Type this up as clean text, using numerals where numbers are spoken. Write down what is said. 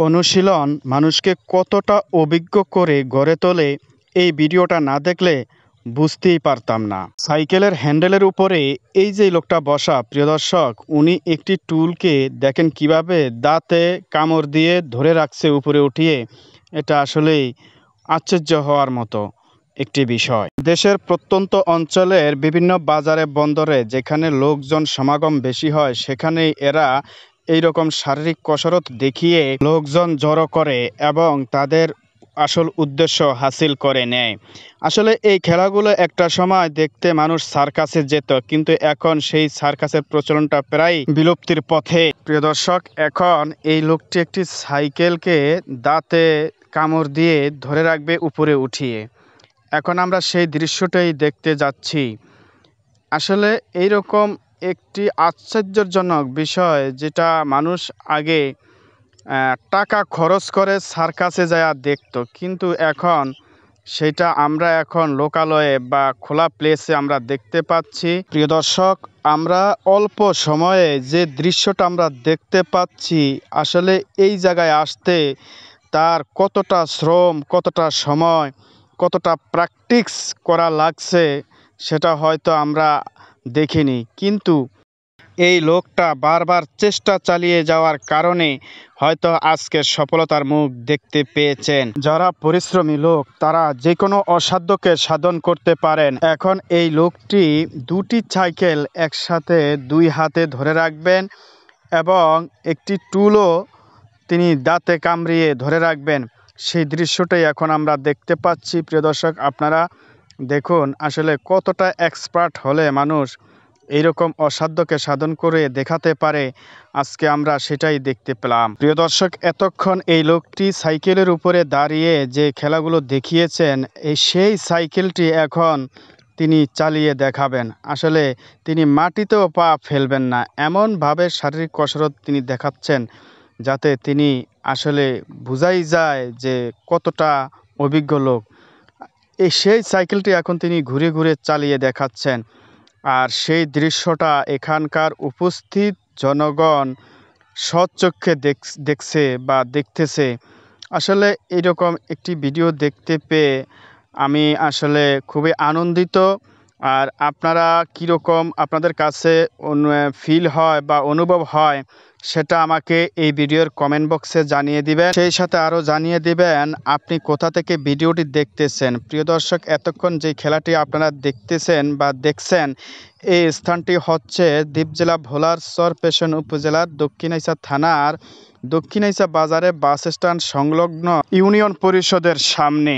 অনুশীলন মানুষকে কতটা অভিজ্ঞ করে গড়ে তোলে এই ভিডিওটা না দেখলে বুঝতেই পারতাম না। সাইকেলের হ্যান্ডেলের উপরে এই যে লোকটা বসা, প্রিয় দর্শক, উনি একটি টুলকে দেখেন কিভাবে দাঁতে কামড় দিয়ে ধরে রাখছে উপরে উঠিয়ে। এটা আসলেই আশ্চর্য হওয়ার মতো একটি বিষয়। দেশের প্রত্যন্ত অঞ্চলের বিভিন্ন বাজারে বন্দরে যেখানে লোকজন সমাগম বেশি হয় সেখানেই এরা এইরকম শারীরিক কসরত দেখিয়ে লোকজন জড়ো করে এবং তাদের আসল উদ্দেশ্য হাসিল করে নেয়। আসলে এই খেলাগুলো একটা সময় দেখতে মানুষ সার্কাসে যেত, কিন্তু এখন সেই সার্কাসের প্রচলনটা প্রায় বিলুপ্তির পথে। প্রিয় দর্শক, এখন এই লোকটি একটি সাইকেলকে দাঁতে কামড় দিয়ে ধরে রাখবে উপরে উঠিয়ে। এখন আমরা সেই দৃশ্যটাই দেখতে যাচ্ছি। আসলে এইরকম একটি আশ্চর্যজনক বিষয়, যেটা মানুষ আগে টাকা খরচ করে সার্কাসে যায় দেখত, কিন্তু এখন সেটা আমরা এখন লোকালয়ে বা খোলা প্লেসে আমরা দেখতে পাচ্ছি। প্রিয় দর্শক, আমরা অল্প সময়ে যে দৃশ্যটা আমরা দেখতে পাচ্ছি, আসলে এই জায়গায় আসতে তার কতটা শ্রম, কতটা সময়, কতটা প্র্যাকটিস করা লাগছে সেটা হয়তো আমরা দেখিনি, কিন্তু এই লোকটা বারবার চেষ্টা চালিয়ে যাওয়ার কারণে হয়তো আজকের সফলতার মুখ দেখতে পেয়েছেন। যারা পরিশ্রমী লোক তারা যে কোনো অসাধ্যকে সাধন করতে পারেন। এখন এই লোকটি দুটি সাইকেল একসাথে দুই হাতে ধরে রাখবেন এবং একটি টুলও তিনি দাঁতে কামড়িয়ে ধরে রাখবেন। সেই দৃশ্যটাই এখন আমরা দেখতে পাচ্ছি। প্রিয় দর্শক, আপনারা দেখুন আসলে কতটা এক্সপার্ট হলে মানুষ এইরকম অসাধ্যকে সাধন করে দেখাতে পারে। আজকে আমরা সেটাই দেখতে পেলাম। প্রিয় দর্শক, এতক্ষণ এই লোকটি সাইকেলের উপরে দাঁড়িয়ে যে খেলাগুলো দেখিয়েছেন, সেই সাইকেলটি এখন তিনি চালিয়ে দেখাবেন। আসলে তিনি মাটিতেও পা ফেলবেন না, এমনভাবে শারীরিক কসরত তিনি দেখাচ্ছেন যাতে তিনি আসলে বোঝাই যায় যে কতটা অভিজ্ঞ লোক। সেই সাইকেলটি এখন তিনি ঘুরে ঘুরে চালিয়ে দেখাচ্ছেন, আর সেই দৃশ্যটা এখানকার উপস্থিত জনগণ সচক্ষে দেখছে বা দেখতেছে। আসলে এরকম একটি ভিডিও দেখতে পেয়ে আমি আসলে খুবই আনন্দিত। আর আপনারা কীরকম আপনাদের কাছে ফিল হয় বা অনুভব হয় সেটা আমাকে এই ভিডিওর কমেন্ট বক্সে জানিয়ে দিবেন। সেই সাথে আরও জানিয়ে দিবেন আপনি কোথা থেকে ভিডিওটি দেখতেছেন। প্রিয় দর্শক, এতক্ষণ যে খেলাটি আপনারা দেখতেছেন বা দেখছেন, এই স্থানটি হচ্ছে দ্বীপ জেলা ভোলার চরপেশন উপজেলার দক্ষিণাইচা থানার দক্ষিণাইচা বাজারে বাস স্ট্যান্ড সংলগ্ন ইউনিয়ন পরিষদের সামনে।